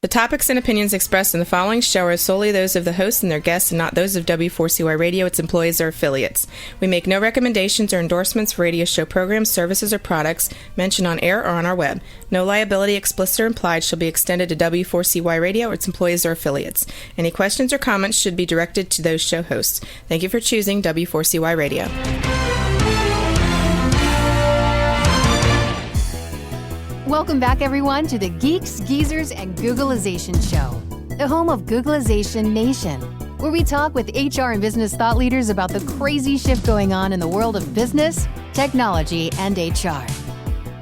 The topics and opinions expressed in the following show are solely those of the host and their guests and not those of W4CY Radio, its employees, or affiliates. We make no recommendations or endorsements for radio show programs, services, or products mentioned on air or on our web. No liability, explicit or implied, shall be extended to W4CY Radio or its employees or affiliates. Any questions or comments should be directed to those show hosts. Thank you for choosing W4CY Radio. Welcome back, everyone, to the Geeks, Geezers, and Googleization Show, the home of Googleization Nation, where we talk with HR and business thought leaders about the crazy shift going on in the world of business, technology, and HR.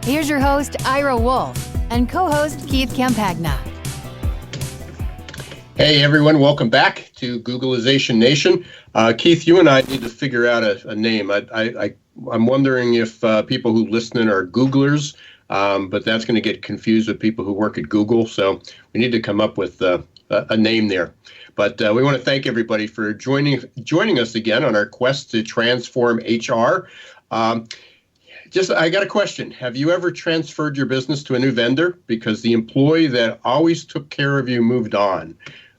Here's your host, Ira Wolfe, and co-host Keith Campagna. Hey, everyone. Welcome back to Googleization Nation. Keith, you and I need to figure out a name. I'm wondering if people who listen are Googlers, but that's going to get confused with people who work at Google. So we need to come up with a name there. But we want to thank everybody for joining us again on our quest to transform HR. I got a question. Have you ever transferred your business to a new vendor because the employee that always took care of you moved on?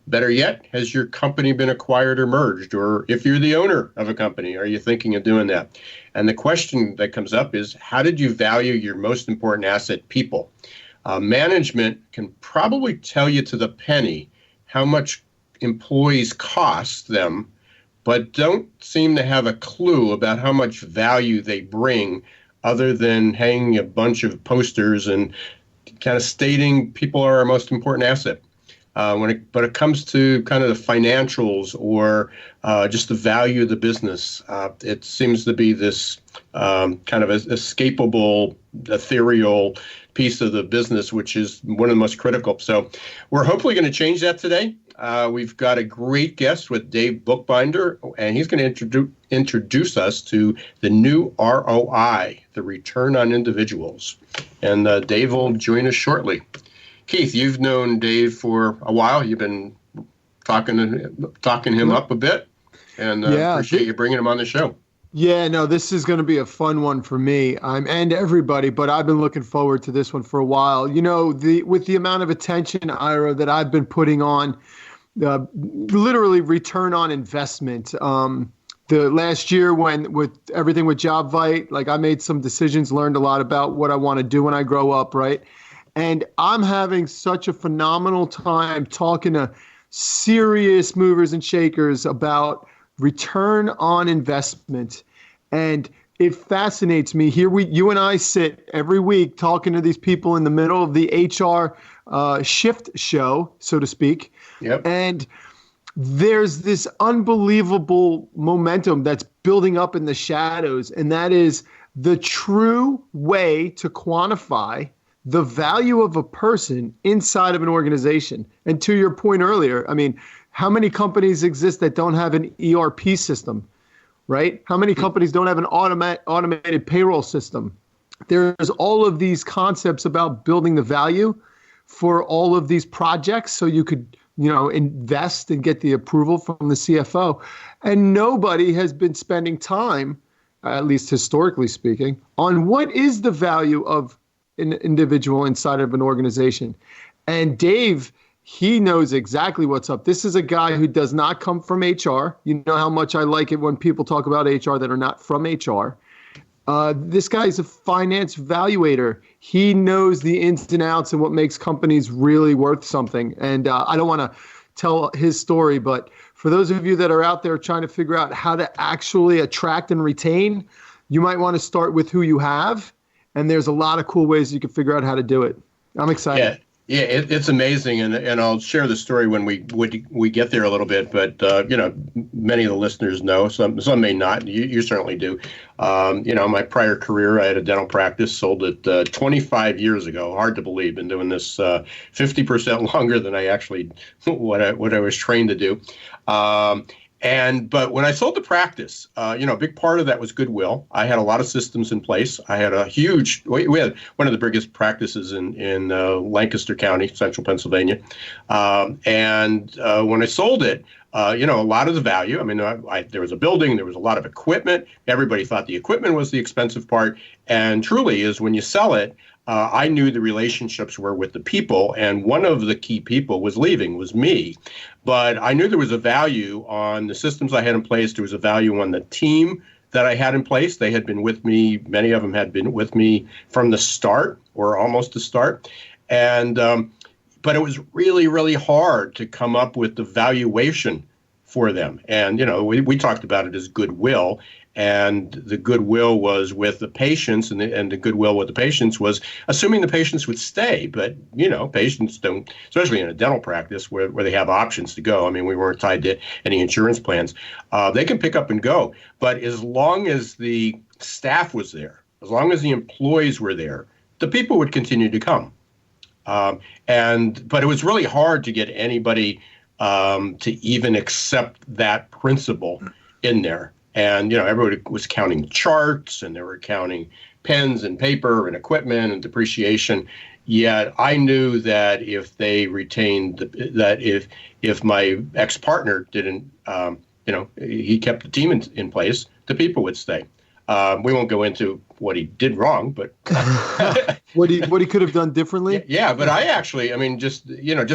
Better yet, has your company been acquired or merged? Or if you're the owner of a company, are you thinking of doing that? And the question that comes up is, how did you value your most important asset, people? Management can probably tell you to the penny how much employees cost them, but don't seem to have a clue about how much value they bring other than hanging a bunch of posters and kind of stating people are our most important asset. But it comes to kind of the financials or just the value of the business, it seems to be this kind of escapable, ethereal piece of the business, which is one of the most critical. So we're hopefully going to change that today. We've got a great guest with Dave Bookbinder, and he's going to introduce us to the new ROI, the return on individuals. And Dave will join us shortly. Keith, you've known Dave for a while. You've been talking him up a bit, and appreciate you bringing him on the show. Yeah, no, this is going to be a fun one for me and everybody, but I've been looking forward to this one for a while. You know, with the amount of attention, Ira, that I've been putting on literally return on investment. The last year with everything with JobVite, like I made some decisions, learned a lot about what I want to do when I grow up, right? And I'm having such a phenomenal time talking to serious movers and shakers about return on investment. And it fascinates me. Here you and I sit every week talking to these people in the middle of the HR shift show, so to speak. Yep. And there's this unbelievable momentum that's building up in the shadows. And that is the true way to quantify the value of a person inside of an organization. And to your point earlier, I mean, how many companies exist that don't have an ERP system, right? How many companies don't have an automated payroll system? There's all of these concepts about building the value for all of these projects so you could, invest and get the approval from the CFO. And nobody has been spending time, at least historically speaking, on what is the value of an individual inside of an organization. And Dave, he knows exactly what's up. This is a guy who does not come from HR. You know how much I like it when people talk about HR that are not from HR. This guy is a finance valuator. He knows the ins and outs and what makes companies really worth something. And I don't want to tell his story, but for those of you that are out there trying to figure out how to actually attract and retain, you might want to start with who you have. And there's a lot of cool ways you can figure out how to do it. I'm excited. Yeah, it's amazing, and I'll share the story when we get there a little bit. But many of the listeners know, some may not. You certainly do. My prior career, I had a dental practice, sold it 25 years ago. Hard to believe. Been doing this 50% longer than I actually what I was trained to do. But when I sold the practice, a big part of that was Goodwill. I had a lot of systems in place. I had we had one of the biggest practices in Lancaster County, central Pennsylvania. When I sold it, a lot of the value, there was a building, there was a lot of equipment. Everybody thought the equipment was the expensive part. And truly is when you sell it, I knew the relationships were with the people, and one of the key people was leaving, was me. But I knew there was a value on the systems I had in place. There was a value on the team that I had in place. They had been with me. Many of them had been with me from the start or almost the start. And but it was really, really hard to come up with the valuation for them. And, we talked about it as goodwill. And the goodwill was with the patients, and the goodwill with the patients was assuming the patients would stay. But, patients don't, especially in a dental practice where they have options to go. I mean, we weren't tied to any insurance plans. They can pick up and go. But as long as the staff was there, as long as the employees were there, the people would continue to come. But it was really hard to get anybody to even accept that principle in there. And, everybody was counting charts, and they were counting pens and paper and equipment and depreciation. Yet I knew that if they retained, that if my ex-partner didn't, he kept the team in place, the people would stay. We won't go into what he did wrong, but what he could have done differently. Yeah, but I actually, just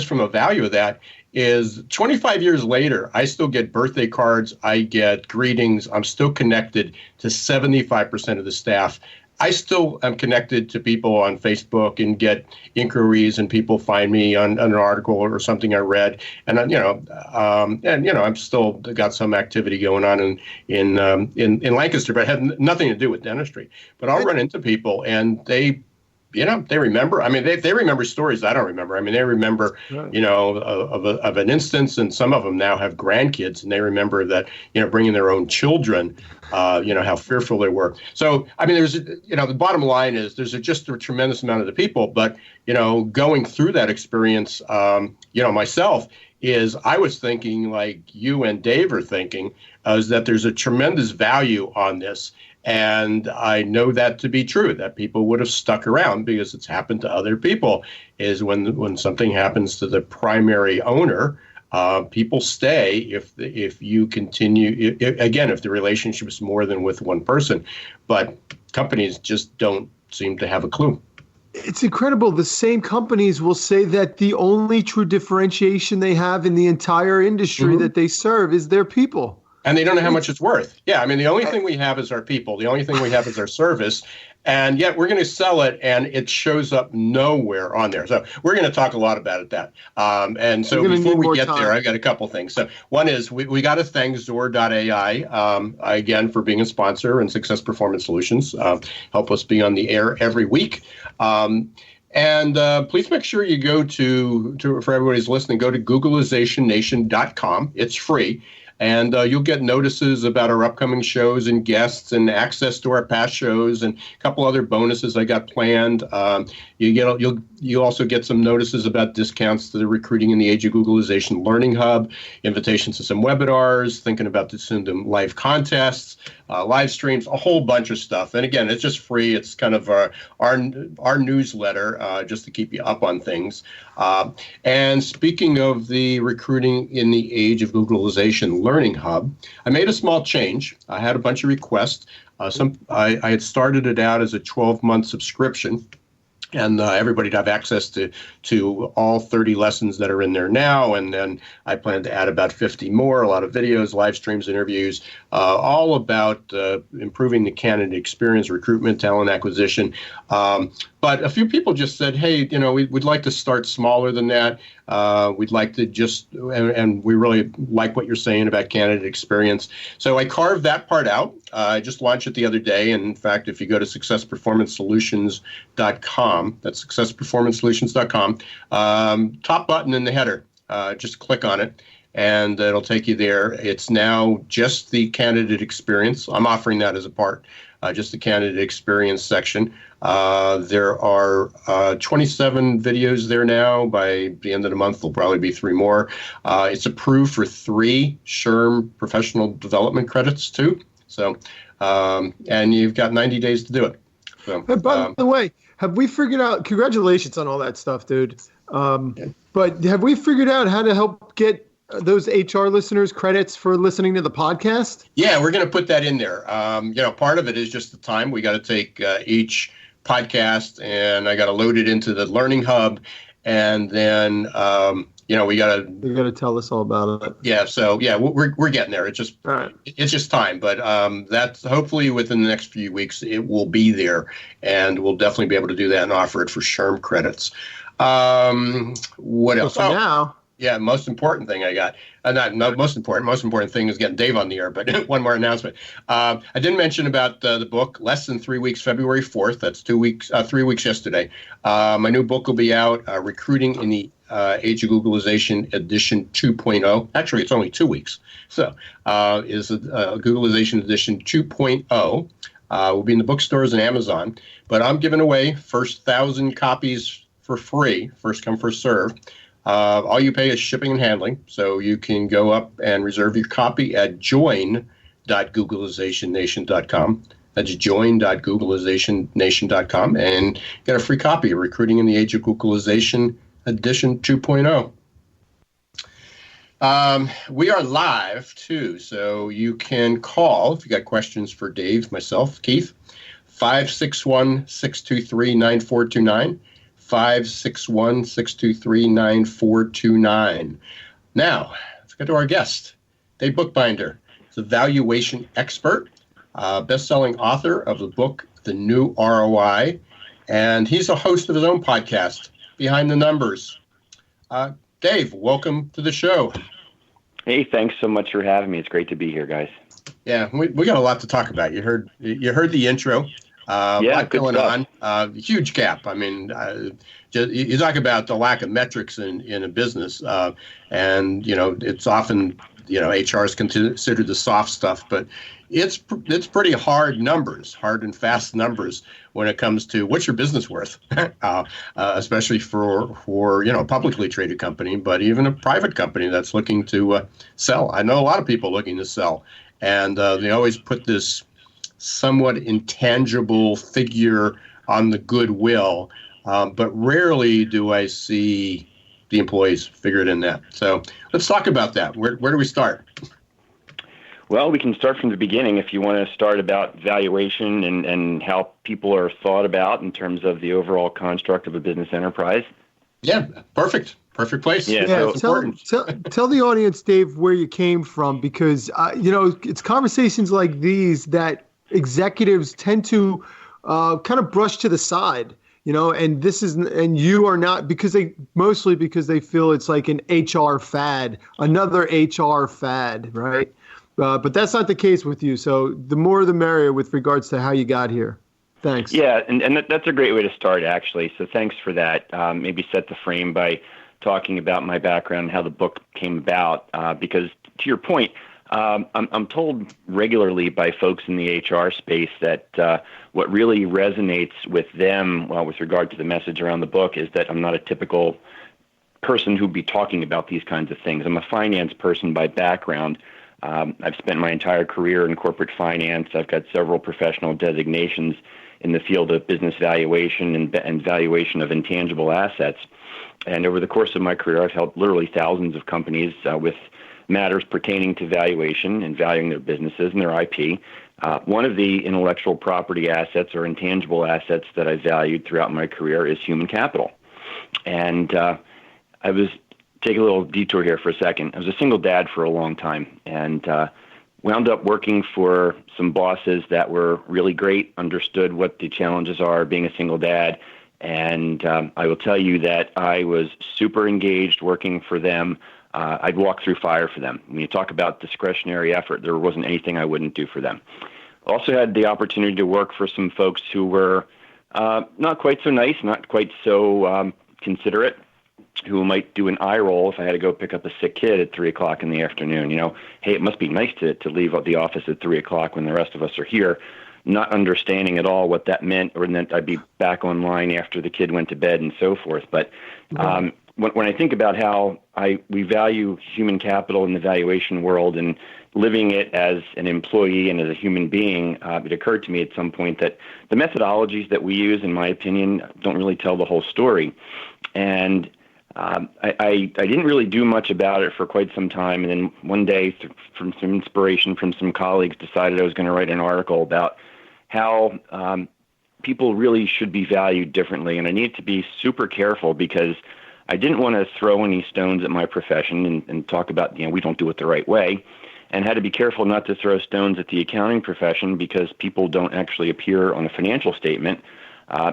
from a value of that is 25 years later, I still get birthday cards. I get greetings. I'm still connected to 75% of the staff. I still am connected to people on Facebook and get inquiries, and people find me on an article or something I read. And I'm still got some activity going on in Lancaster, but it had nothing to do with dentistry. But I'll run into people, and they remember. They remember stories I don't remember. They remember, of an instance, and some of them now have grandkids, and they remember that, bringing their own children, how fearful they were. So, there's, the bottom line is there's just a tremendous amount of the people, but, going through that experience, myself, is I was thinking like you and Dave are thinking, is that there's a tremendous value on this. And I know that to be true, that people would have stuck around because it's happened to other people, is when something happens to the primary owner, people stay if you continue, if the relationship is more than with one person. But companies just don't seem to have a clue. It's incredible. The same companies will say that the only true differentiation they have in the entire industry that they serve is their people. And they don't know how much it's worth. Yeah, the only thing we have is our people. The only thing we have is our service. And yet we're going to sell it, and it shows up nowhere on there. So we're going to talk a lot about that. And so before we get there, I got a couple things. So one is we got to thank Zor.ai, again, for being a sponsor, and Success Performance Solutions. Help us be on the air every week. And please make sure you go to for everybody who's listening, go to Googleizationnation.com. It's free. And you'll get notices about our upcoming shows and guests, and access to our past shows, and a couple other bonuses I got planned. You'll also get some notices about discounts to the Recruiting in the Age of Googleization Learning Hub, invitations to some webinars, thinking about soon to live contests, live streams, a whole bunch of stuff. And again, it's just free. It's kind of our newsletter, just to keep you up on things. And speaking of the Recruiting in the Age of Googleization Learning Hub, I made a small change. I had a bunch of requests. I had started it out as a 12-month subscription, and everybody to have access to all 30 lessons that are in there now. And then I plan to add about 50 more, a lot of videos, live streams, interviews, all about improving the candidate experience, recruitment, talent acquisition. But a few people just said, hey, we'd like to start smaller than that. We'd like to and we really like what you're saying about candidate experience. So I carved that part out. I just launched it the other day. And in fact, if you go to successperformancesolutions.com, that's successperformancesolutions.com, top button in the header, just click on it, and it'll take you there. It's now just the candidate experience. I'm offering that as a part, just the candidate experience section. There are 27 videos there now. By the end of the month, there'll probably be 3 more. It's approved for 3 SHRM professional development credits too. So, and you've got 90 days to do it. So, and by the way, have we figured out, congratulations on all that stuff, dude. But have we figured out how to help get those HR listeners credits for listening to the podcast? Yeah, we're going to put that in there. Part of it is just the time. We got to take each podcast, and I got to load it into the Learning Hub, and then we got to. You're gonna tell us all about it. Yeah. So yeah, we're getting there. It's just all right. It's just time, but that's hopefully within the next few weeks it will be there, and we'll definitely be able to do that and offer it for SHRM credits. What else? So now. Yeah, most important thing I got. Not most important. Most important thing is getting Dave on the air. But one more announcement. I didn't mention about the book. Less than 3 weeks, February 4th. That's 2 weeks. 3 weeks yesterday. My new book will be out. Recruiting in the Age of Googleization Edition 2.0. Actually, it's only 2 weeks. So is Googleization Edition 2.0. Will be in the bookstores and Amazon. But I'm giving away first 1,000 copies for free. First come, first serve. All you pay is shipping and handling, so you can go up and reserve your copy at join.googlizationnation.com. That's join.googlizationnation.com and get a free copy of Recruiting in the Age of Googleization Edition 2.0. We are live, too, so you can call if you got questions for Dave, myself, Keith, 561-623-9429. 561-623-9429. Now, let's get to our guest, Dave Bookbinder. He's a valuation expert, best-selling author of the book, The New ROI, and he's a host of his own podcast, Behind the Numbers. Dave, welcome to the show. Hey, thanks so much for having me. It's great to be here, guys. Yeah, we got a lot to talk about. You heard the intro. Lot going on. Huge gap. I mean, you talk about the lack of metrics in a business, and it's often HR is considered the soft stuff, but it's pretty hard numbers, hard and fast numbers when it comes to what's your business worth, especially for a publicly traded company, but even a private company that's looking to sell. I know a lot of people looking to sell, and they always put this somewhat intangible figure on the goodwill, but rarely do I see the employees figure it in that. So let's talk about that. Where do we start? Well, we can start from the beginning if you want to start about valuation and how people are thought about in terms of the overall construct of a business enterprise. Yeah, perfect. Perfect place. Yeah, so tell the audience, Dave, where you came from, because it's conversations like these that executives tend to kind of brush to the side, and you are not, because they feel it's like an HR fad, another HR fad, right? But that's not the case with you. So the more the merrier with regards to how you got here. Thanks. Yeah, and that's a great way to start, actually. So thanks for that. Maybe set the frame by talking about my background and how the book came about, because to your point, I'm told regularly by folks in the HR space that what really resonates with them, with regard to the message around the book, is that I'm not a typical person who'd be talking about these kinds of things. I'm a finance person by background. I've spent my entire career in corporate finance. I've got several professional designations in the field of business valuation and valuation of intangible assets. And over the course of my career, I've helped literally thousands of companies with matters pertaining to valuation and valuing their businesses and their IP. One of the intellectual property assets or intangible assets that I valued throughout my career is human capital. And I was take a little detour here for a second. I was a single dad for a long time and wound up working for some bosses that were really great, understood what the challenges are being a single dad. And I will tell you that I was super engaged working for them. I'd walk through fire for them. When you talk about discretionary effort, there wasn't anything I wouldn't do for them. Also had the opportunity to work for some folks who were not quite so nice, not quite so considerate, who might do an eye roll if I had to go pick up a sick kid at 3 o'clock in the afternoon. Hey, it must be nice to leave the office at 3 o'clock when the rest of us are here, not understanding at all what that meant, or that I'd be back online after the kid went to bed and so forth. But when I think about how we value human capital in the valuation world and living it as an employee and as a human being, it occurred to me at some point that the methodologies that we use, in my opinion, don't really tell the whole story. And I didn't really do much about it for quite some time. And then one day, from some inspiration from some colleagues, decided I was going to write an article about how people really should be valued differently. And I need to be super careful because I didn't want to throw any stones at my profession and talk about, we don't do it the right way, and had to be careful not to throw stones at the accounting profession because people don't actually appear on a financial statement,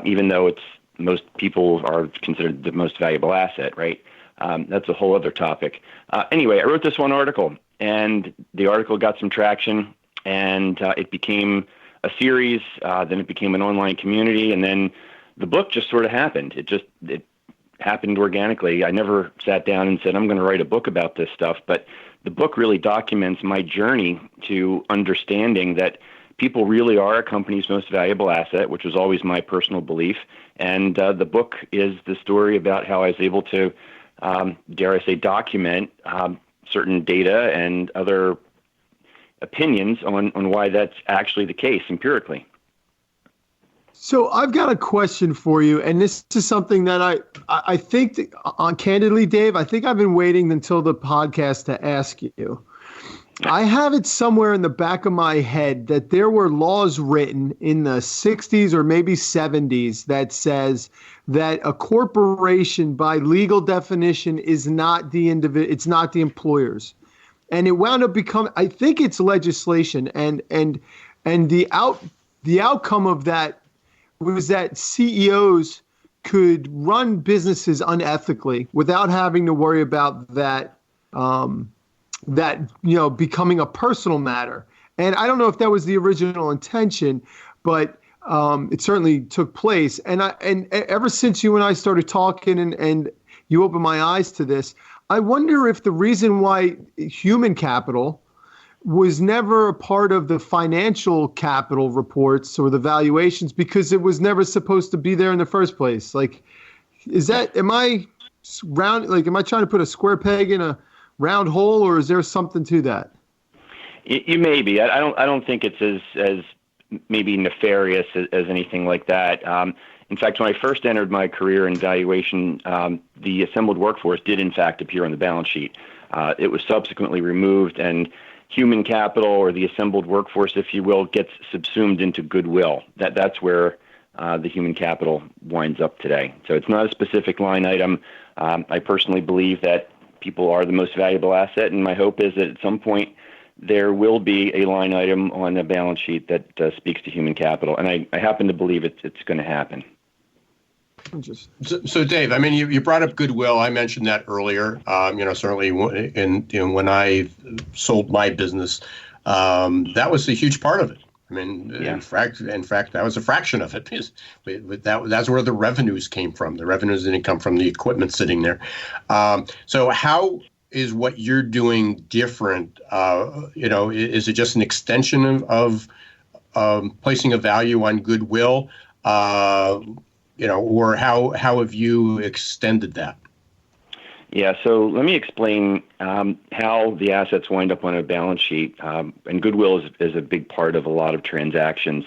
even though most people are considered the most valuable asset, right? That's a whole other topic. Anyway, I wrote this one article, and the article got some traction, and it became a series. Then it became an online community, and then the book just sort of happened. It happened organically. I never sat down and said, I'm going to write a book about this stuff, but the book really documents my journey to understanding that people really are a company's most valuable asset, which was always my personal belief. And the book is the story about how I was able to, dare I say, document certain data and other opinions on why that's actually the case empirically. So I've got a question for you, and this is something that I think, candidly, Dave, I think I've been waiting until the podcast to ask you. I have it somewhere in the back of my head that there were laws written in the 60s or maybe 70s that says that a corporation, by legal definition, is not the it's not the employers, and it wound up becoming, I think it's legislation, and the outcome of that was that CEOs could run businesses unethically without having to worry about that becoming a personal matter. And I don't know if that was the original intention, but it certainly took place. And ever since you and I started talking and you opened my eyes to this, I wonder if the reason why human capital was never a part of the financial capital reports or the valuations, because it was never supposed to be there in the first place. Like, am I trying to put a square peg in a round hole, or is there something to that? You may be. I don't think it's as maybe nefarious as anything like that. In fact, when I first entered my career in valuation, the assembled workforce did in fact appear on the balance sheet. It was subsequently removed, and human capital, or the assembled workforce, if you will, gets subsumed into Goodwill. That's where the human capital winds up today. So it's not a specific line item. I personally believe that people are the most valuable asset, and my hope is that at some point there will be a line item on the balance sheet that speaks to human capital, and I happen to believe it's going to happen. So, Dave, I mean, you brought up Goodwill. I mentioned that earlier. Certainly, when I sold my business, that was a huge part of it. I mean, yeah. in fact, that was a fraction of it, because that's where the revenues came from. The revenues didn't come from the equipment sitting there. So, how is what you're doing different? Is it just an extension of placing a value on Goodwill? Or how have you extended that? Yeah, so let me explain how the assets wind up on a balance sheet. And Goodwill is a big part of a lot of transactions.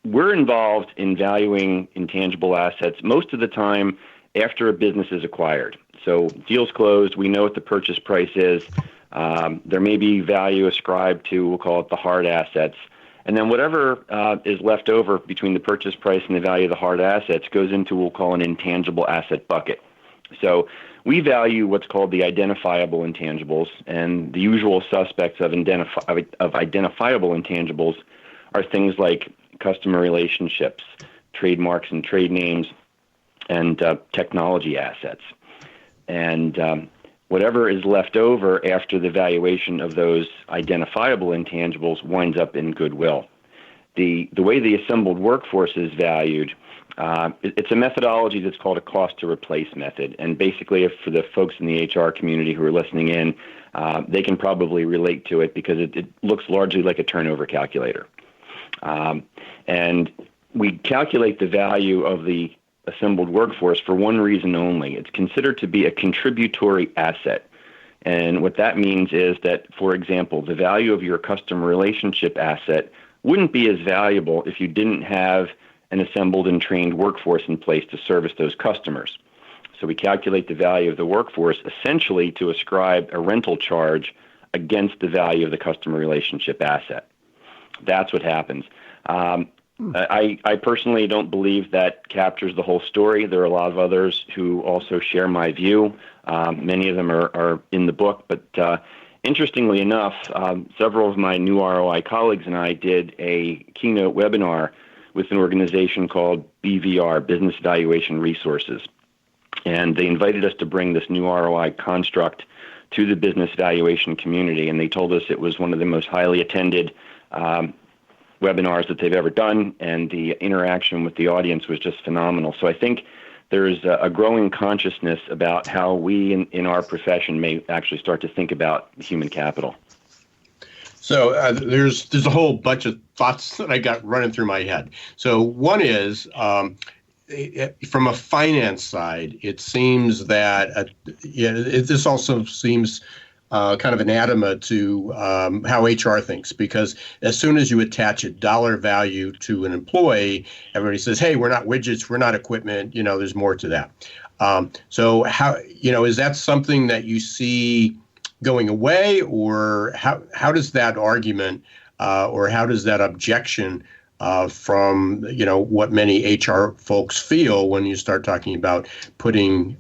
We're involved in valuing intangible assets most of the time after a business is acquired. So deal's closed, we know what the purchase price is. There may be value ascribed to, we'll call it the hard assets. And then whatever is left over between the purchase price and the value of the hard assets goes into what we'll call an intangible asset bucket. So we value what's called the identifiable intangibles, and the usual suspects of identifiable intangibles are things like customer relationships, trademarks and trade names, and technology assets. And whatever is left over after the valuation of those identifiable intangibles winds up in Goodwill. The way the assembled workforce is valued, it's a methodology that's called a cost to replace method. And basically, for the folks in the HR community who are listening in, they can probably relate to it because it looks largely like a turnover calculator. And we calculate the value of the assembled workforce for one reason only. It's considered to be a contributory asset. And what that means is that, for example, the value of your customer relationship asset wouldn't be as valuable if you didn't have an assembled and trained workforce in place to service those customers. So we calculate the value of the workforce essentially to ascribe a rental charge against the value of the customer relationship asset. That's what happens. I personally don't believe that captures the whole story. There are a lot of others who also share my view. Many of them are in the book, but interestingly enough, several of my new ROI colleagues and I did a keynote webinar with an organization called BVR, Business Valuation Resources. And they invited us to bring this new ROI construct to the business valuation community. And they told us it was one of the most highly attended webinars that they've ever done, and the interaction with the audience was just phenomenal. So I think there's a growing consciousness about how we in our profession may actually start to think about human capital. So there's a whole bunch of thoughts that I got running through my head. So one is, from a finance side, it seems that this also seems kind of anathema to how HR thinks, because as soon as you attach a dollar value to an employee, everybody says, hey, we're not widgets, we're not equipment, there's more to that. So how, is that something that you see going away, or how does that argument or how does that objection from what many HR folks feel when you start talking about putting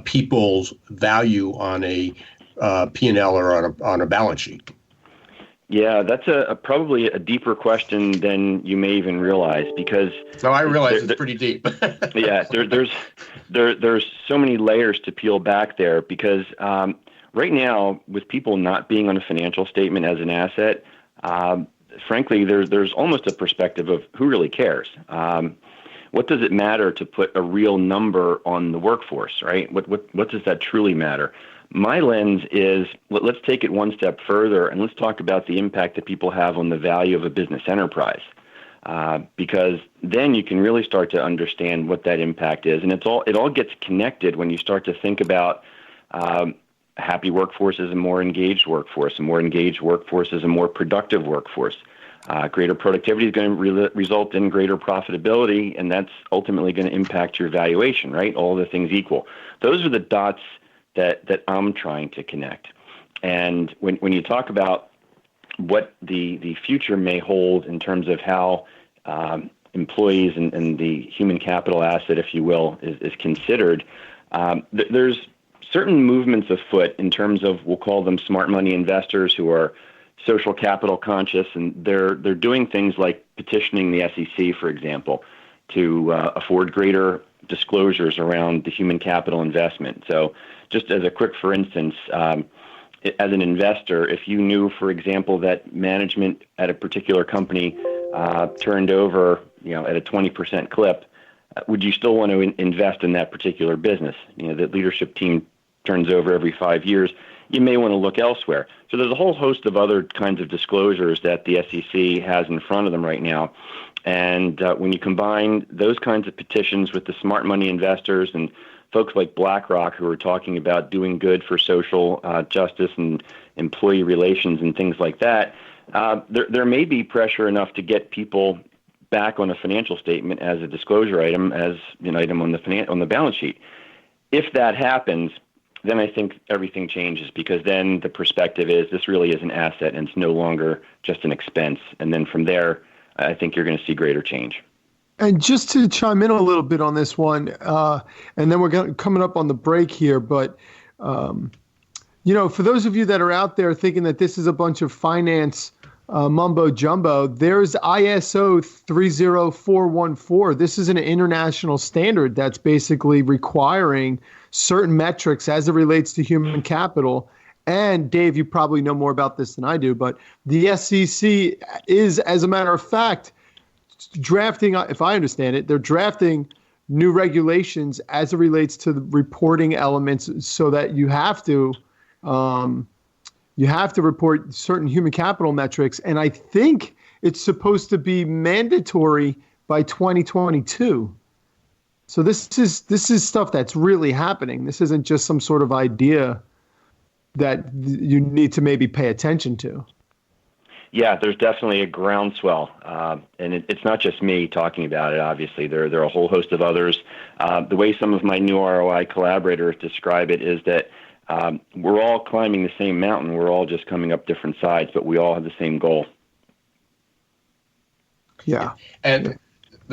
people's value on a P&L or on a balance sheet? Yeah, that's probably a deeper question than you may even realize, because I realize it's pretty deep. Yeah, there's so many layers to peel back there, because right now, with people not being on a financial statement as an asset, frankly, there's almost a perspective of who really cares. What does it matter to put a real number on the workforce, right? What does that truly matter? My lens is, let's take it one step further, and let's talk about the impact that people have on the value of a business enterprise, because then you can really start to understand what that impact is. And it all gets connected when you start to think about happy workforce is a more engaged workforce. A more engaged workforce is a more productive workforce. Greater productivity is going to result in greater profitability, and that's ultimately going to impact your valuation, right? All the things equal. Those are the dots that I'm trying to connect. And when you talk about what the future may hold in terms of how employees and the human capital asset, if you will, is considered, there's certain movements afoot in terms of, we'll call them smart money investors, who are social capital conscious, and they're doing things like petitioning the SEC, for example, to afford greater disclosures around the human capital investment. So just as a quick for instance, as an investor, if you knew, for example, that management at a particular company turned over at a 20% clip, would you still want to invest in that particular business? The leadership team turns over every 5 years. You may want to look elsewhere. So there's a whole host of other kinds of disclosures that the SEC has in front of them right now. And when you combine those kinds of petitions with the smart money investors and folks like BlackRock, who are talking about doing good for social justice and employee relations and things like that, there may be pressure enough to get people back on a financial statement as a disclosure item, as an item on the balance sheet. If that happens, then I think everything changes, because then the perspective is this really is an asset and it's no longer just an expense. And then from there, I think you're going to see greater change. And just to chime in a little bit on this one, and then we're coming up on the break here, but for those of you that are out there thinking that this is a bunch of finance mumbo jumbo, there's ISO 30414. This is an international standard that's basically requiring certain metrics as it relates to human capital. And Dave, you probably know more about this than I do, but the SEC is, as a matter of fact, drafting, if I understand it, they're drafting new regulations as it relates to the reporting elements, so that you have to report certain human capital metrics. And I think it's supposed to be mandatory by 2022. So this is stuff that's really happening. This isn't just some sort of idea that you need to maybe pay attention to. Yeah, there's definitely a groundswell, and it's not just me talking about it. Obviously, there are a whole host of others. The way some of my new ROI collaborators describe it is that we're all climbing the same mountain. We're all just coming up different sides, but we all have the same goal. Yeah. And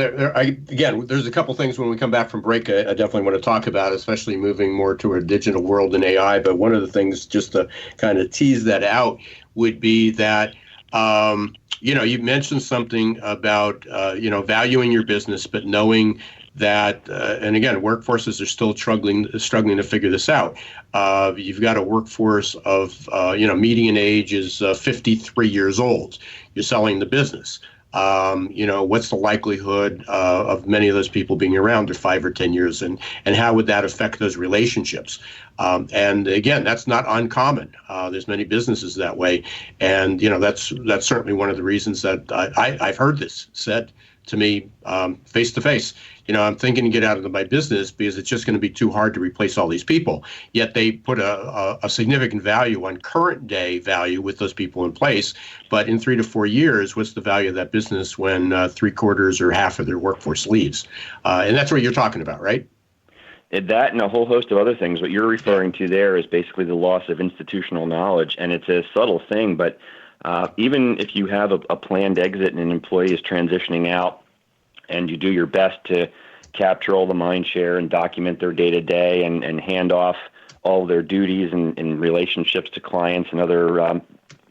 Again, there's a couple things when we come back from break I definitely want to talk about, especially moving more to a digital world and AI. But one of the things, just to kind of tease that out, would be that you mentioned something about valuing your business, but knowing that, and again, workforces are still struggling to figure this out. You've got a workforce of median age is 53 years old. You're selling the business. What's the likelihood of many of those people being around for 5 or 10 years, and how would that affect those relationships? And again, that's not uncommon. There's many businesses that way, and that's certainly one of the reasons that I've heard this said to me face to face. I'm thinking to get out of my business because it's just going to be too hard to replace all these people. Yet they put a significant value on current day value with those people in place. But in 3 to 4 years, what's the value of that business when 3/4 or half of their workforce leaves? And that's what you're talking about, right? That and a whole host of other things. What you're referring to there is basically the loss of institutional knowledge. And it's a subtle thing, but even if you have a planned exit and an employee is transitioning out, and you do your best to capture all the mind share and document their day-to-day and hand off all their duties and relationships to clients and other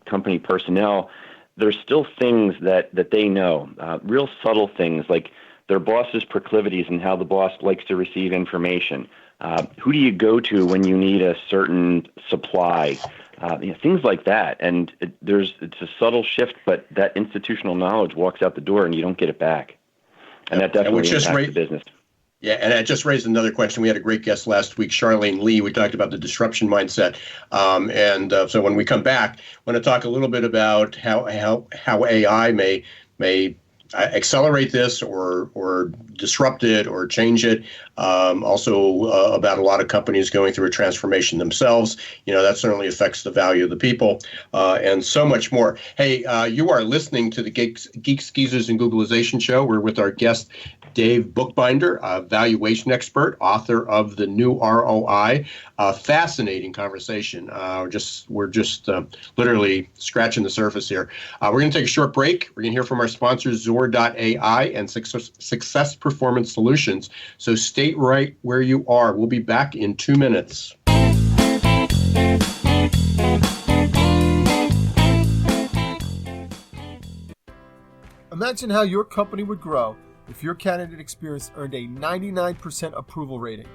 company personnel, there's still things that they know, real subtle things like their boss's proclivities and how the boss likes to receive information. Who do you go to when you need a certain supply? Things like that. And it's a subtle shift, but that institutional knowledge walks out the door and you don't get it back. And that definitely impacts the business. Yeah, and it just raised another question. We had a great guest last week, Charlene Lee. We talked about the disruption mindset. So when we come back, I want to talk a little bit about how AI may accelerate this or disrupt it or change it. Also about a lot of companies going through a transformation themselves. That certainly affects the value of the people and so much more. Hey, you are listening to the Geeks, Geezers, and Googleization show. We're with our guest, Dave Bookbinder, a valuation expert, author of The New ROI. Fascinating conversation. We're just literally scratching the surface here. We're going to take a short break. We're going to hear from our sponsors, Zor.ai and Success Performance Solutions. So stay right where you are. We'll be back in 2 minutes. Imagine how your company would grow if your candidate experience earned a 99% approval rating.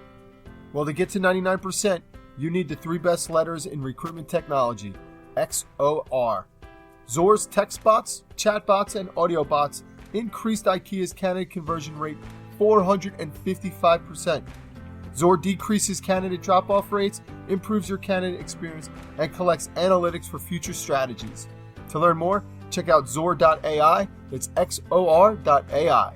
Well, to get to 99%, you need the 3 best letters in recruitment technology, XOR. Zor's text bots, chat bots, and audio bots increased IKEA's candidate conversion rate 455%. Zor decreases candidate drop-off rates, improves your candidate experience, and collects analytics for future strategies. To learn more, check out Zor.ai. It's XOR.ai.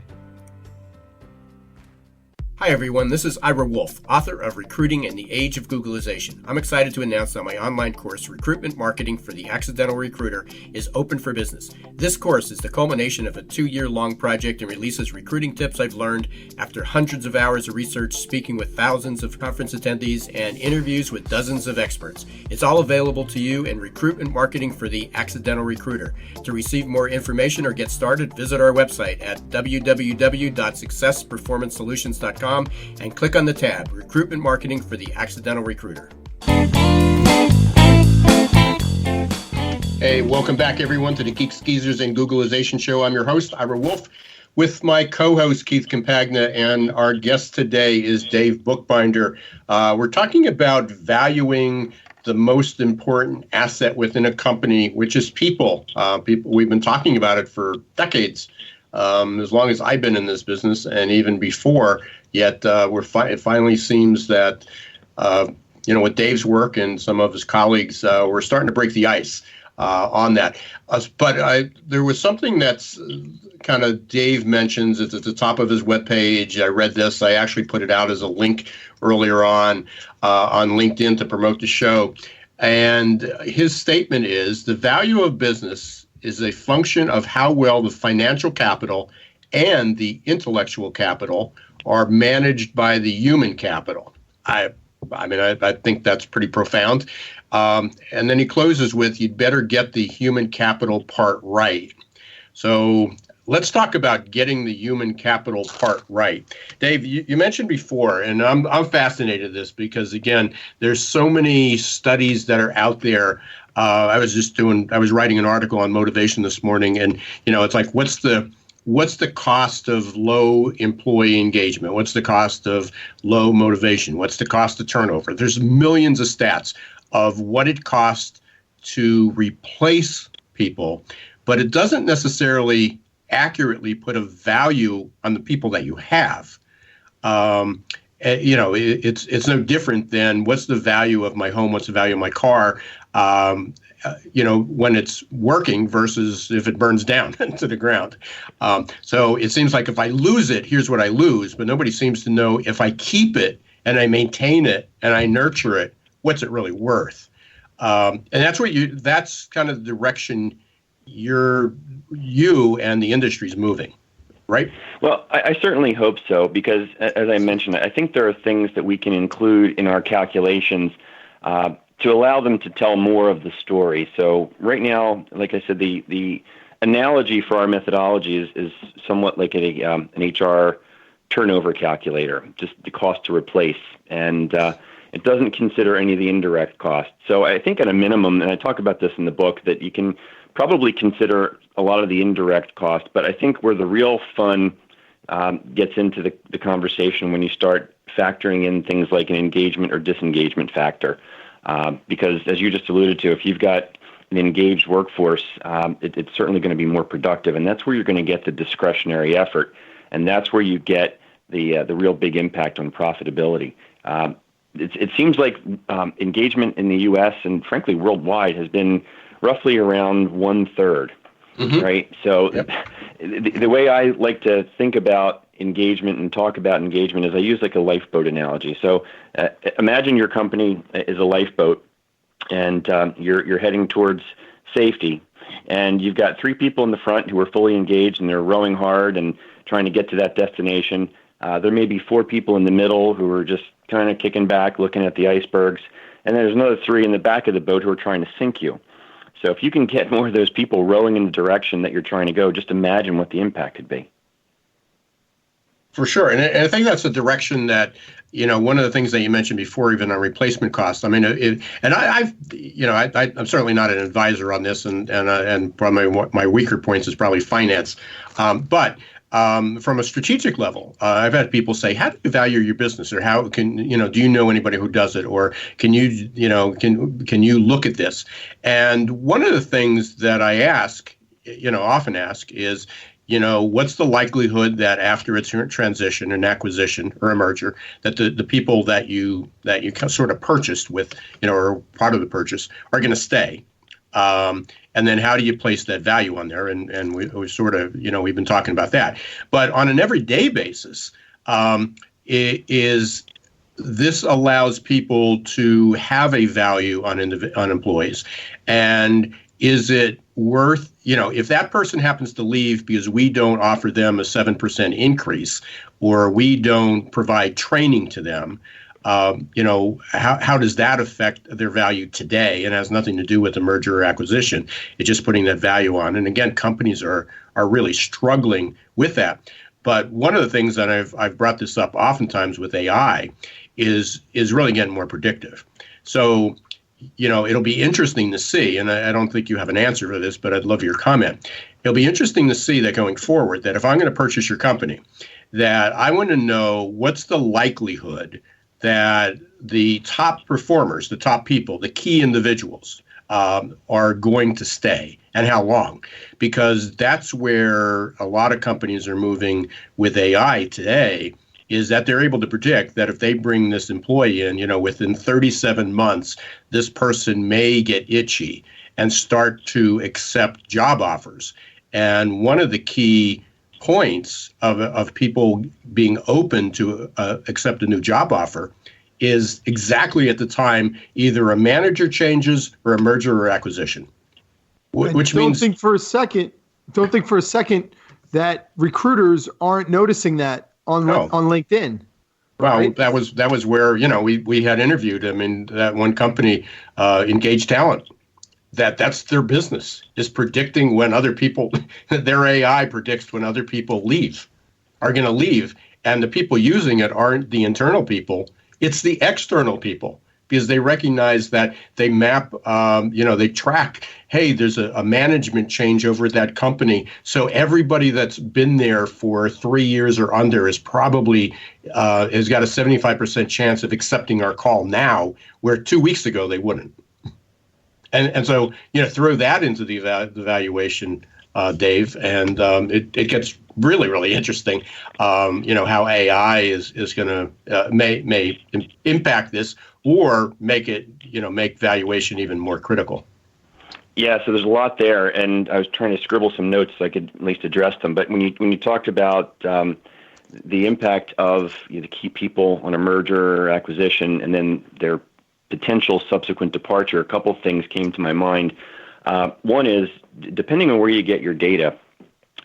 Hi everyone, this is Ira Wolfe, author of Recruiting in the Age of Googleization. I'm excited to announce that my online course, Recruitment Marketing for the Accidental Recruiter, is open for business. This course is the culmination of a 2-year-long project and releases recruiting tips I've learned after hundreds of hours of research, speaking with thousands of conference attendees, and interviews with dozens of experts. It's all available to you in Recruitment Marketing for the Accidental Recruiter. To receive more information or get started, visit our website at www.successperformancesolutions.com and click on the tab, Recruitment Marketing for the Accidental Recruiter. Hey, welcome back everyone to the Geeks, Geezers, and Googleization show. I'm your host, Ira Wolfe, with my co-host, Keith Campagna, and our guest today is Dave Bookbinder. We're talking about valuing the most important asset within a company, which is people. We've been talking about it for decades, as long as I've been in this business and even before. Yet it finally seems that with Dave's work and some of his colleagues, we're starting to break the ice on that. But there was something that's kind of Dave mentions. It's at the top of his webpage. I read this. I actually put it out as a link earlier on LinkedIn to promote the show. And his statement is, the value of business is a function of how well the financial capital and the intellectual capital are managed by the human capital. I think that's pretty profound. And then he closes with, you'd better get the human capital part right. So let's talk about getting the human capital part right. Dave, you mentioned before, and I'm fascinated with this because, again, there's so many studies that are out there. I was writing an article on motivation this morning, and, it's like, what's the cost of low employee engagement? What's the cost of low motivation? What's the cost of turnover? There's millions of stats of what it costs to replace people, but it doesn't necessarily accurately put a value on the people that you have. It's no different than what's the value of my home, what's the value of my car, when it's working versus if it burns down to the ground. So it seems like if I lose it, here's what I lose, but nobody seems to know if I keep it and I maintain it and I nurture it, what's it really worth? And that's kind of the direction you and the industry is moving, right? Well, I certainly hope so, because as I mentioned, I think there are things that we can include in our calculations to allow them to tell more of the story. So right now, like I said, the analogy for our methodology is somewhat like an HR turnover calculator, just the cost to replace. And it doesn't consider any of the indirect costs. So I think at a minimum, and I talk about this in the book, that you can probably consider a lot of the indirect costs, but I think where the real fun gets into the conversation when you start factoring in things like an engagement or disengagement factor. Because as you just alluded to, if you've got an engaged workforce, it's certainly going to be more productive, and that's where you're going to get the discretionary effort, and that's where you get the real big impact on profitability. It seems like engagement in the U.S. and frankly worldwide has been roughly around 1/3, right? So the way I like to think about engagement and talk about engagement is I use like a lifeboat analogy. So imagine your company is a lifeboat, and you're heading towards safety, and you've got 3 people in the front who are fully engaged and they're rowing hard and trying to get to that destination. There may be 4 people in the middle who are just kind of kicking back, looking at the icebergs, and there's another 3 in the back of the boat who are trying to sink you. So if you can get more of those people rowing in the direction that you're trying to go, just imagine what the impact could be. For sure. And I think that's a direction that, one of the things that you mentioned before, even on replacement costs. I mean, I'm certainly not an advisor on this, and probably my weaker points is probably finance. But from a strategic level, I've had people say, how do you value your business, or how can, do you know anybody who does it, or can you, can you look at this? And one of the things that I often ask is, what's the likelihood that after its transition, an acquisition or a merger, that the people that you sort of purchased with, or part of the purchase are going to stay? And then how do you place that value on there? And we sort of, we've been talking about that. But on an everyday basis, this allows people to have a value on employees. And is it worth, if that person happens to leave because we don't offer them a 7% increase, or we don't provide training to them, how does that affect their value today? And it has nothing to do with the merger or acquisition. It's just putting that value on. And again, companies are really struggling with that. But one of the things that I've brought this up oftentimes with AI is really getting more predictive. So, it'll be interesting to see, and I don't think you have an answer for this, but I'd love your comment. It'll be interesting to see that going forward, that if I'm going to purchase your company, that I want to know what's the likelihood that the top performers, the top people, the key individuals are going to stay, and how long. Because that's where a lot of companies are moving with AI today, is that they're able to predict that if they bring this employee in, within 37 months, this person may get itchy and start to accept job offers. And one of the key points of people being open to accept a new job offer is exactly at the time either a manager changes or a merger or acquisition, which means don't think for a second that recruiters aren't noticing that on LinkedIn. Right? Well, that was where we had interviewed. I mean, that one company, Engage Talent, that's their business, is predicting when other people, their AI predicts when other people are going to leave. And the people using it aren't the internal people, it's the external people, because they recognize that they map, they track, hey, there's a management change over at that company. So everybody that's been there for 3 years or under is probably has got a 75% chance of accepting our call now, where 2 weeks ago they wouldn't. And so, throw that into the valuation, Dave, and it gets really, really interesting, how AI is going to may impact this, or make it, make valuation even more critical. Yeah, so there's a lot there, and I was trying to scribble some notes so I could at least address them. But when you talked about the impact of the key people on a merger or acquisition, and then their potential subsequent departure, a couple of things came to my mind. One is, depending on where you get your data,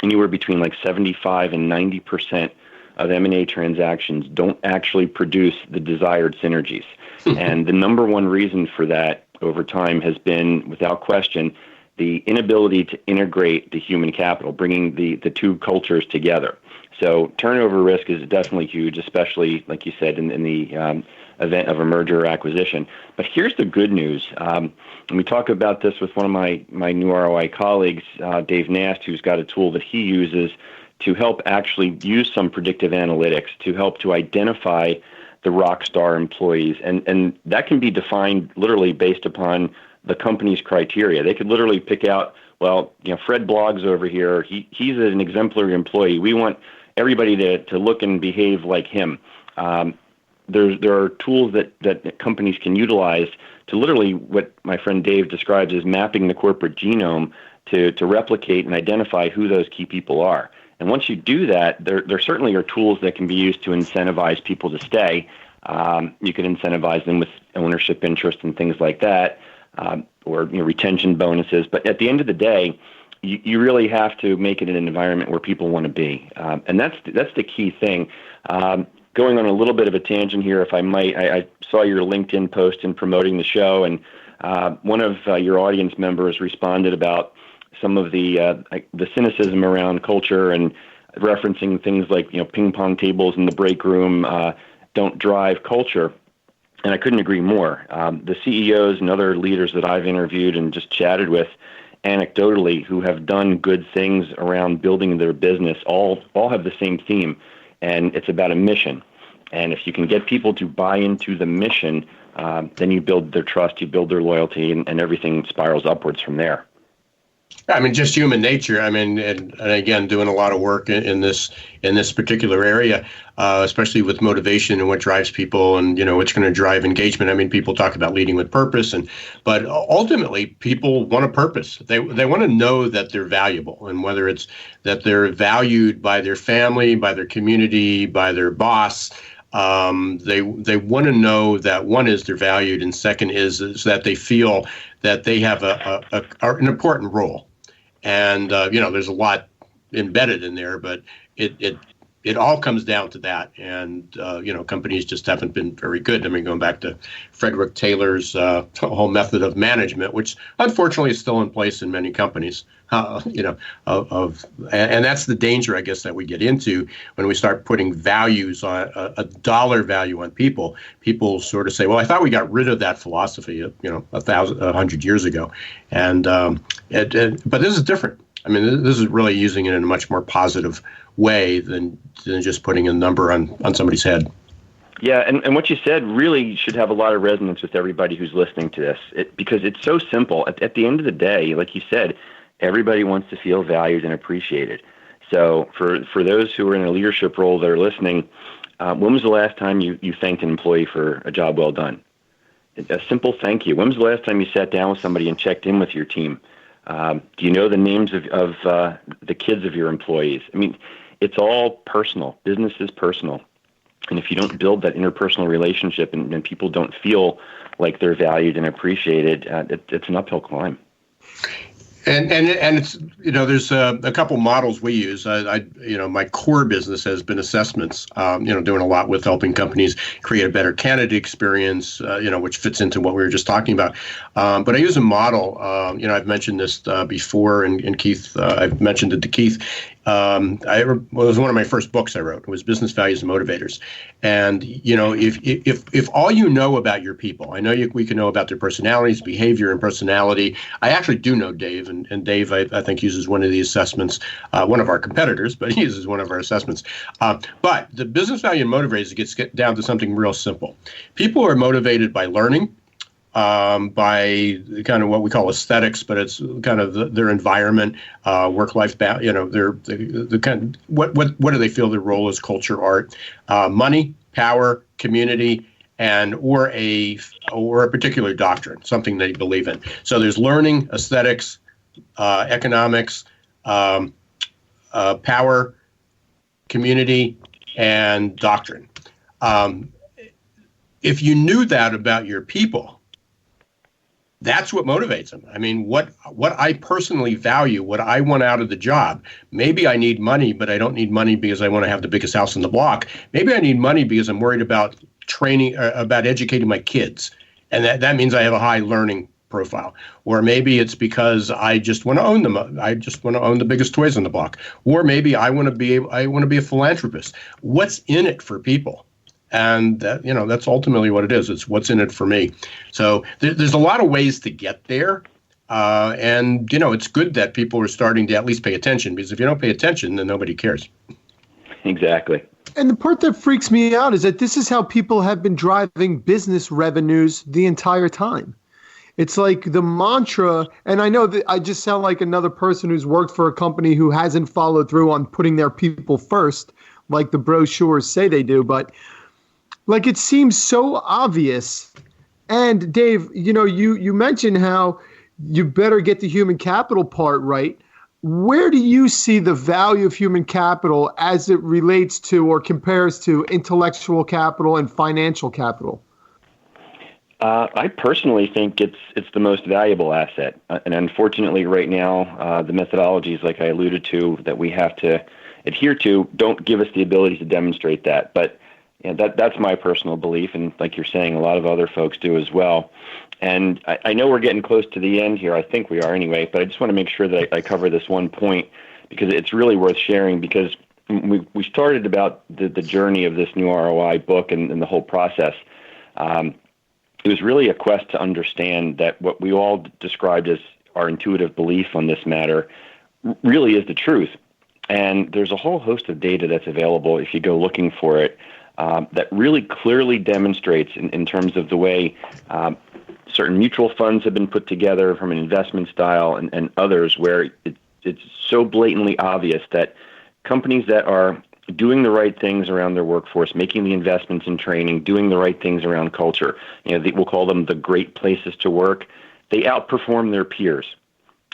anywhere between like 75 and 90% of M&A transactions don't actually produce the desired synergies. And the number one reason for that over time has been, without question, the inability to integrate the human capital, bringing the two cultures together. So turnover risk is definitely huge, especially, like you said, in the event of a merger or acquisition. But here's the good news. And we talk about this with one of my new ROI colleagues, Dave Nast, who's got a tool that he uses to help actually use some predictive analytics to help to identify the rock star employees. And that can be defined literally based upon the company's criteria. They could literally pick out, well, Fred Bloggs over here, he's an exemplary employee. We want everybody to look and behave like him. There are tools that companies can utilize to literally, what my friend Dave describes as mapping the corporate genome, to replicate and identify who those key people are. And once you do that, there certainly are tools that can be used to incentivize people to stay. You can incentivize them with ownership interest and things like that, or retention bonuses. But at the end of the day, you really have to make it an environment where people want to be, and that's the key thing. Going on a little bit of a tangent here, if I might, I saw your LinkedIn post in promoting the show, and one of your audience members responded about some of the cynicism around culture, and referencing things like ping pong tables in the break room don't drive culture. And I couldn't agree more. The CEOs and other leaders that I've interviewed and just chatted with, anecdotally, who have done good things around building their business, all have the same theme, and it's about a mission. And if you can get people to buy into the mission, then you build their trust, you build their loyalty, and everything spirals upwards from there. I mean, just human nature. I mean, and again, doing a lot of work in this particular area, especially with motivation and what drives people, and what's going to drive engagement. I mean, people talk about leading with purpose, but ultimately, people want a purpose. They want to know that they're valuable, and whether it's that they're valued by their family, by their community, by their boss. They want to know that, one is they're valued, and second is that they feel that they have an important role. And there's a lot embedded in there, but it all comes down to that. And companies just haven't been very good. I mean, going back to Frederick Taylor's whole method of management, which unfortunately is still in place in many companies. And that's the danger, I guess, that we get into when we start putting values on a dollar value on people. People sort of say, "Well, I thought we got rid of that philosophy, 100 years ago," but this is different. I mean, this is really using it in a much more positive way than just putting a number on somebody's head. Yeah, and what you said really should have a lot of resonance with everybody who's listening to this, because it's so simple. At the end of the day, like you said, everybody wants to feel valued and appreciated. So for those who are in a leadership role that are listening, when was the last time you thanked an employee for a job well done? A simple thank you. When was the last time you sat down with somebody and checked in with your team? Do you know the names of the kids of your employees? I mean, it's all personal. Business is personal. And if you don't build that interpersonal relationship and people don't feel like they're valued and appreciated, it's an uphill climb. And it's, there's a couple models we use. My core business has been assessments, doing a lot with helping companies create a better candidate experience, which fits into what we were just talking about. But I use a model, I've mentioned this before, and Keith, I've mentioned it to Keith. It was one of my first books I wrote. It was Business Values and Motivators. And, if all you know about your people, I know we can know about their personalities, behavior, and personality. I actually do know Dave, and Dave, I think, uses one of the assessments, one of our competitors, but he uses one of our assessments. But the business value and motivators gets down to something real simple. People are motivated by learning, by kind of what we call aesthetics, but it's kind of their environment, work-life balance. The kind of, what do they feel their role is? Culture, art, money, power, community, and or a particular doctrine, something they believe in. So there's learning, aesthetics, economics, power, community, and doctrine. If you knew that about your people, that's what motivates them. I mean, what I personally value, what I want out of the job. Maybe I need money, but I don't need money because I want to have the biggest house in the block. Maybe I need money because I'm worried about training, about educating my kids. And that means I have a high learning profile. Or maybe it's because I just want to own them. I just want to own the biggest toys on the block. Or maybe I want to be a philanthropist. What's in it for people? And that's ultimately what it is. It's what's in it for me. So there's a lot of ways to get there. And it's good that people are starting to at least pay attention, because if you don't pay attention, then nobody cares. Exactly. And the part that freaks me out is that this is how people have been driving business revenues the entire time. It's like the mantra, and I know that I just sound like another person who's worked for a company who hasn't followed through on putting their people first, like the brochures say they do, but like it seems so obvious. And Dave, you mentioned how you better get the human capital part right. Where do you see the value of human capital as it relates to or compares to intellectual capital and financial capital? I personally think it's the most valuable asset. And unfortunately, right now, the methodologies, like I alluded to, that we have to adhere to don't give us the ability to demonstrate that. But that's my personal belief, and like you're saying, a lot of other folks do as well. And I know we're getting close to the end here. I think we are anyway, but I just want to make sure that I cover this one point, because it's really worth sharing, because we started about the journey of this new ROI book and the whole process. It was really a quest to understand that what we all described as our intuitive belief on this matter really is the truth. And there's a whole host of data that's available if you go looking for it, that really clearly demonstrates in terms of the way certain mutual funds have been put together from an investment style and others, where it's so blatantly obvious that companies that are doing the right things around their workforce, making the investments in training, doing the right things around culture, we'll call them the great places to work, they outperform their peers.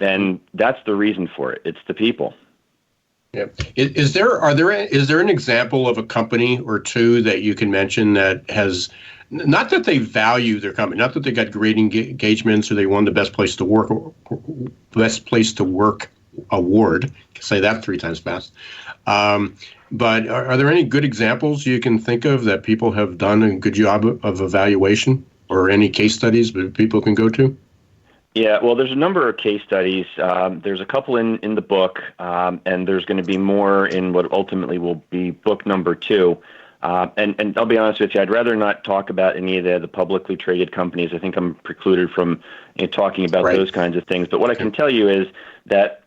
And that's the reason for it. It's the people. Yeah. Is there an example of a company or two that you can mention that has, not that they value their company, not that they got great engagements or they won the best place to work award? I can say that 3 times fast. But are there any good examples you can think of that people have done a good job of evaluation, or any case studies that people can go to? Yeah, well, there's a number of case studies. There's a couple in the book, and there's going to be more in what ultimately will be book number 2. And I'll be honest with you, I'd rather not talk about any of the publicly traded companies. I think I'm precluded from talking about those kinds of things. But what I can tell you is that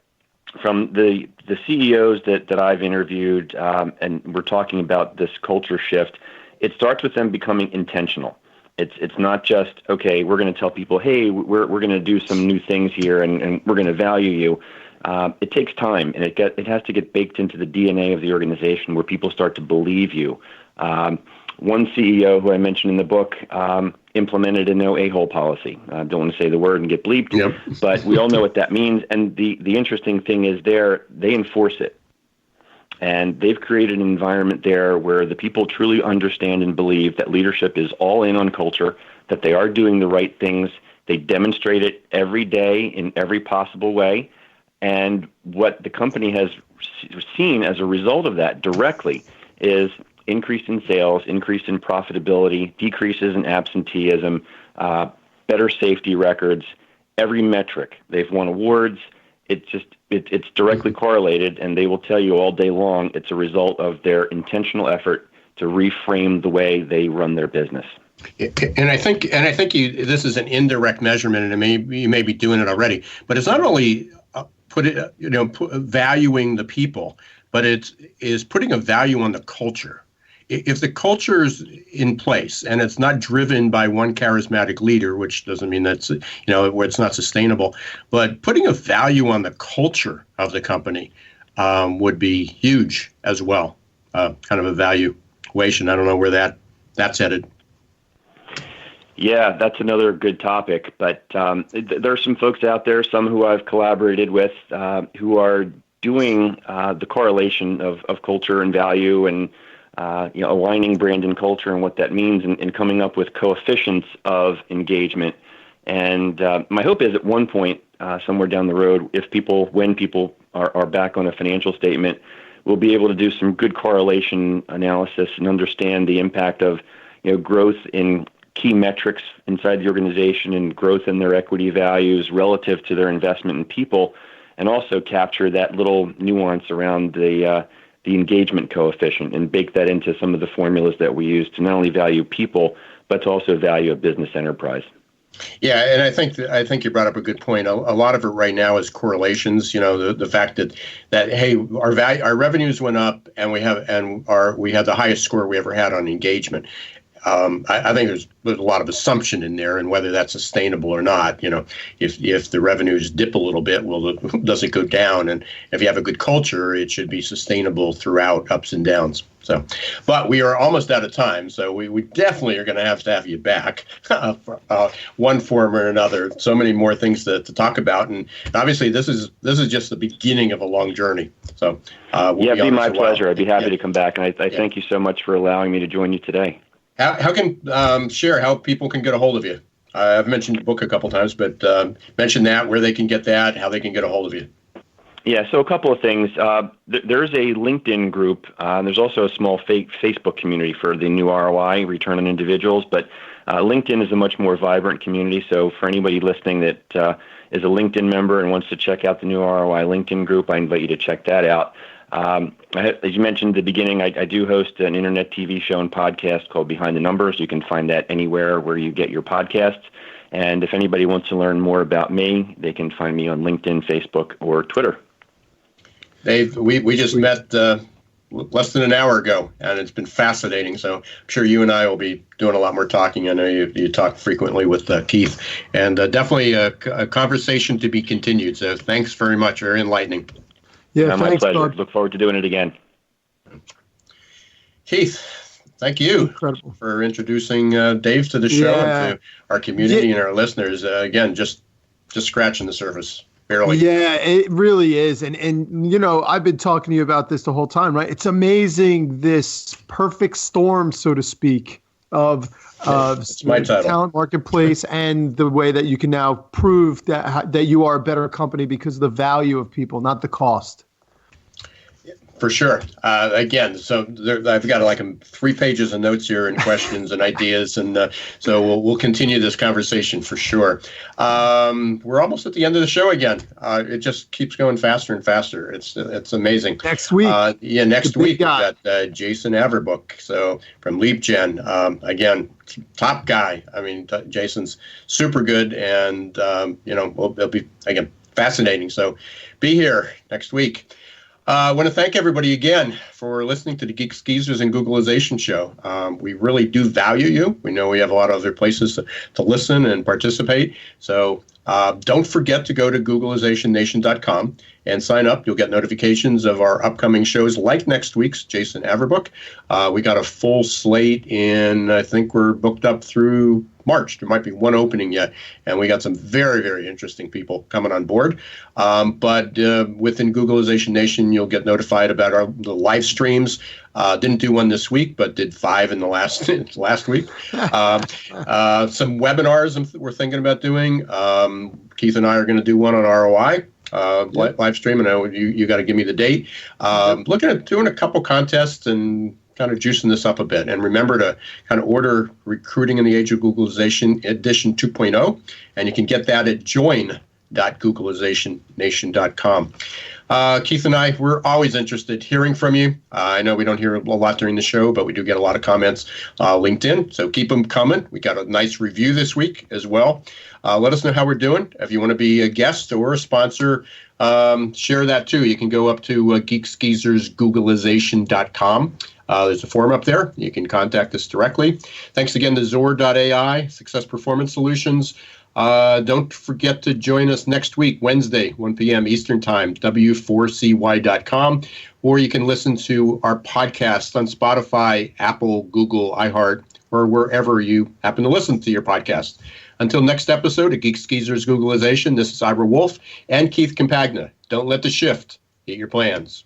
from the CEOs that I've interviewed, and we're talking about this culture shift, it starts with them becoming intentional. It's not just, okay, we're going to tell people, hey, we're going to do some new things here and we're going to value you. It takes time, and it has to get baked into the DNA of the organization where people start to believe you. One CEO who I mentioned in the book implemented a no a-hole policy. I don't want to say the word and get bleeped, but we all know what that means. And the interesting thing is they enforce it. And they've created an environment there where the people truly understand and believe that leadership is all in on culture, that they are doing the right things They demonstrate it every day in every possible way. And what the company has seen as a result of that directly is increase in sales, increase in profitability, decreases in absenteeism, better safety records, every metric. They've won awards. It's directly correlated, and they will tell you all day long it's a result of their intentional effort to reframe the way they run their business. And I think this is an indirect measurement, and you may be doing it already. But it's not only valuing the people, but it is putting a value on the culture. If the culture is in place and it's not driven by one charismatic leader, which doesn't mean that's where it's not sustainable, but putting a value on the culture of the company would be huge as well. Kind of a valuation. I don't know where that's headed. Yeah, that's another good topic. But there are some folks out there, some who I've collaborated with, who are doing the correlation of culture and value and aligning brand and culture and what that means and coming up with coefficients of engagement. And my hope is at one point, somewhere down the road, when people are back on a financial statement, we'll be able to do some good correlation analysis and understand the impact of growth in key metrics inside the organization and growth in their equity values relative to their investment in people, and also capture that little nuance around the engagement coefficient and bake that into some of the formulas that we use to not only value people, but to also value a business enterprise. Yeah, and I think you brought up a good point. A lot of it right now is correlations. The fact that hey, our revenues went up, and we had the highest score we ever had on engagement. I think there's a lot of assumption in there, and whether that's sustainable or not. If the revenues dip a little bit, does it go down? And if you have a good culture, it should be sustainable throughout ups and downs. So, but we are almost out of time, so we definitely are going to have you back, for one form or another. So many more things to talk about, and obviously this is just the beginning of a long journey. So, it'd be my pleasure. I'd be happy to come back, and I thank you so much for allowing me to join you today. How can share how people can get a hold of you? I've mentioned the book a couple times, but mention that, where they can get that, how they can get a hold of you. Yeah, so a couple of things. There's a LinkedIn group. There's also a small Facebook community for the new ROI, return on individuals. But LinkedIn is a much more vibrant community. So for anybody listening that is a LinkedIn member and wants to check out the new ROI LinkedIn group, I invite you to check that out. As you mentioned at the beginning, I do host an internet TV show and podcast called Behind the Numbers. You can find that anywhere where you get your podcasts. And if anybody wants to learn more about me, they can find me on LinkedIn, Facebook, or Twitter. Dave, we just met less than an hour ago, and it's been fascinating. So I'm sure you and I will be doing a lot more talking. I know you talk frequently with Keith, and definitely a conversation to be continued. So thanks very much. Very enlightening. Yeah, my thanks, pleasure. Bud. Look forward to doing it again. Keith, thank you for introducing Dave to the show and to our community and our listeners. Again, just scratching the surface. Barely. Yeah, it really is. And I've been talking to you about this the whole time, right? It's amazing, this perfect storm, so to speak, of talent marketplace and the way that you can now prove that you are a better company because of the value of people, not the cost. For sure. Again, so I've got like 3 pages of notes here and questions and ideas, and so we'll continue this conversation for sure. We're almost at the end of the show again. It just keeps going faster and faster. It's amazing. Next week. Next week we've got Jason Averbook, so from LeapGen. Again, top guy. I mean, Jason's super good, and it'll be again fascinating. So be here next week. I want to thank everybody again for listening to the Geeks, Geezers, and Googleization show. We really do value you. We know we have a lot of other places to listen and participate. So don't forget to go to GoogleizationNation.com and sign up. You'll get notifications of our upcoming shows like next week's Jason Averbook. We got a full slate in, I think we're booked up through March. There might be one opening yet, and we got some very, very interesting people coming on board. But within Googleization Nation, you'll get notified about the live streams. Didn't do one this week, but did 5 in the last week. Some webinars we're thinking about doing. Keith and I are going to do one on ROI. Live stream, and you got to give me the date. Looking at doing a couple contests and kind of juicing this up a bit. And remember to kind of order Recruiting in the Age of Googleization Edition 2.0, and you can get that at join.googleizationnation.com. Keith and I, we're always interested hearing from you. I know we don't hear a lot during the show, but we do get a lot of comments LinkedIn, so keep them coming. We got a nice review this week as well. Let us know how we're doing. If you want to be a guest or a sponsor, share that too. You can go up to geeksgeezersgoogleization.com. There's a form up there. You can contact us directly. Thanks again to Zor.ai, Success Performance Solutions. Don't forget to join us next week, Wednesday, 1 p.m. Eastern Time, w4cy.com, or you can listen to our podcast on Spotify, Apple, Google, iHeart, or wherever you happen to listen to your podcast. Until next episode of Geeks Geezers Googleization, this is Ira Wolfe and Keith Campagna. Don't let the shift get your plans.